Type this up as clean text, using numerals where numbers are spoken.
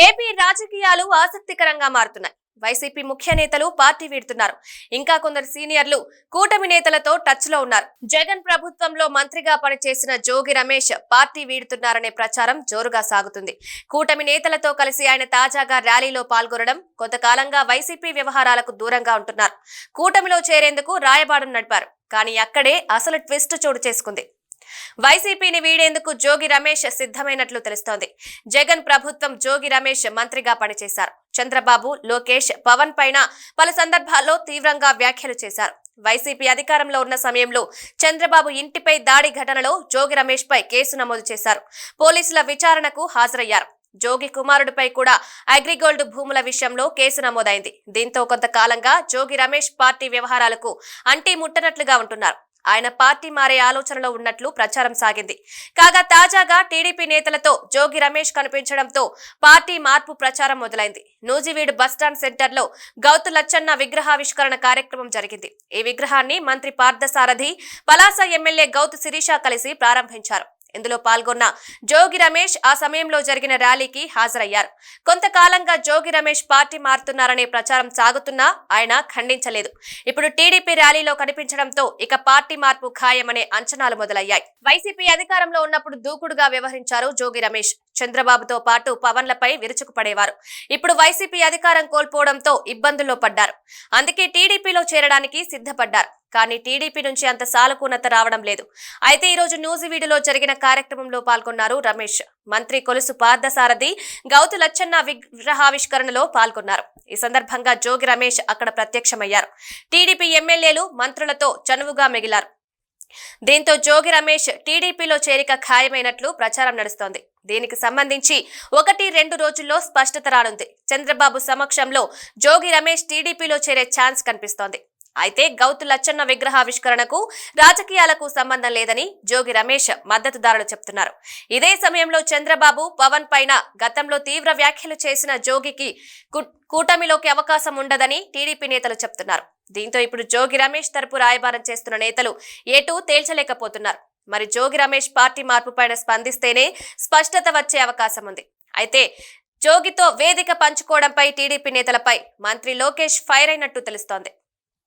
AP రాజకీయాలు ఆసక్తికరంగా మారుతున్నాయి. వైసీపీ ముఖ్య నేతలు పార్టీ వీడుతున్నారు. ఇంకా కొందరు సీనియర్లు కూటమి నేతలతో టచ్ లో ఉన్నారు. జగన్ ప్రభుత్వంలో మంత్రిగా పనిచేసిన జోగి రమేష్ పార్టీ వీడుతున్నారనే ప్రచారం జోరుగా సాగుతుంది. కూటమి నేతలతో కలిసి ఆయన తాజాగా ర్యాలీలో పాల్గొనడం, కొంతకాలంగా వైసీపీ వ్యవహారాలకు దూరంగా ఉంటున్నారు. కూటమిలో చేరేందుకు రాయబారం నడిపారు. కానీ అక్కడే అసలు ట్విస్ట్ చోటు చేసుకుంది. వైసీపీని వీడేందుకు జోగి రమేష్ సిద్ధమైనట్లు తెలుస్తోంది. జగన్ ప్రభుత్వం జోగి రమేష్ మంత్రిగా పనిచేశారు. చంద్రబాబు, లోకేష్, పవన్ పైన పలు సందర్భాల్లో తీవ్రంగా వ్యాఖ్యలు చేశారు. వైసీపీ అధికారంలో ఉన్న సమయంలో చంద్రబాబు ఇంటిపై దాడి ఘటనలో జోగి రమేష్ పై కేసు నమోదు చేశారు. పోలీసుల విచారణకు హాజరయ్యారు. జోగి కుమారుడిపై కూడా అగ్రిగోల్డ్ భూముల విషయంలో కేసు నమోదైంది. దీంతో కొంతకాలంగా జోగి రమేష్ పార్టీ వ్యవహారాలకు అంటీ ముట్టనట్లుగా ఉంటున్నారు. ఆయన పార్టీ మారే ఆలోచనలో ఉన్నట్లు ప్రచారం సాగింది. కాగా తాజాగా టీడీపీ నేతలతో జోగి రమేష్ కనిపించడంతో పార్టీ మార్పు ప్రచారం మొదలైంది. నూజివీడు బస్టాండ్ సెంటర్ లో గౌతు లచ్చన్న విగ్రహావిష్కరణ కార్యక్రమం జరిగింది. ఈ విగ్రహాన్ని మంత్రి పార్థసారథి, పలాస ఎమ్మెల్యే గౌతు శిరీష కలిసి ప్రారంభించారు. ఇందులో పాల్గొన్న జోగి రమేష్ ఆ సమయంలో జరిగిన ర్యాలీకి హాజరయ్యారు. కొంతకాలంగా జోగి రమేష్ పార్టీ మారుతున్నారనే ప్రచారం సాగుతున్నా ఆయన ఖండించలేదు. ఇప్పుడు టీడీపీ ర్యాలీలో కనిపించడంతో ఇక పార్టీ మార్పు ఖాయమనే అంచనాలు మొదలయ్యాయి. వైసీపీ అధికారంలో ఉన్నప్పుడు దూకుడుగా వ్యవహరించారు జోగి రమేష్. చంద్రబాబుతో పాటు పవన్లపై విరుచుకుపడేవారు. ఇప్పుడు వైసీపీ అధికారం కోల్పోవడంతో ఇబ్బందుల్లో పడ్డారు. అందుకే టీడీపీలో చేరడానికి సిద్ధపడ్డారు. కానీ టీడీపీ నుంచి అంత సానుకూలత రావడం లేదు. అయితే ఈ రోజు నూజివీడులో జరిగిన కార్యక్రమంలో పాల్గొన్నారు రమేష్. మంత్రి కొలుసు పార్థసారథి, గౌతు లచ్చన్న విగ్రహావిష్కరణలో పాల్గొన్నారు. ఈ సందర్భంగా జోగి రమేష్ అక్కడ ప్రత్యక్షమయ్యారు. టీడీపీ ఎమ్మెల్యేలు, మంత్రులతో చనువుగా మిగిలారు. దీంతో జోగి రమేష్ టీడీపీలో చేరిక ఖాయమైనట్లు ప్రచారం నడుస్తోంది. దీనికి సంబంధించి 1-2 రోజుల్లో స్పష్టత రానుంది. చంద్రబాబు సమక్షంలో జోగి రమేష్ టీడీపీలో చేరే ఛాన్స్ కనిపిస్తోంది. అయితే గౌతు లచ్చన్న విగ్రహావిష్కరణకు రాజకీయాలకు సంబంధం లేదని జోగి రమేష్ మద్దతుదారులు చెప్తున్నారు. ఇదే సమయంలో చంద్రబాబు, పవన్ పైన గతంలో తీవ్ర వ్యాఖ్యలు చేసిన జోగికి కూటమిలోకి అవకాశం ఉండదని టీడీపీ నేతలు చెప్తున్నారు. దీంతో ఇప్పుడు జోగి రమేష్ తరపు రాయబారం చేస్తున్న నేతలు ఏటూ తేల్చలేకపోతున్నారు. మరి జోగి రమేష్ పార్టీ మార్పు పైన స్పందిస్తేనే స్పష్టత వచ్చే అవకాశం ఉంది. అయితే జోగితో వేదిక పంచుకోవడంపై టీడీపీ నేతలపై మంత్రి లోకేష్ ఫైర్ అయినట్టు తెలుస్తోంది.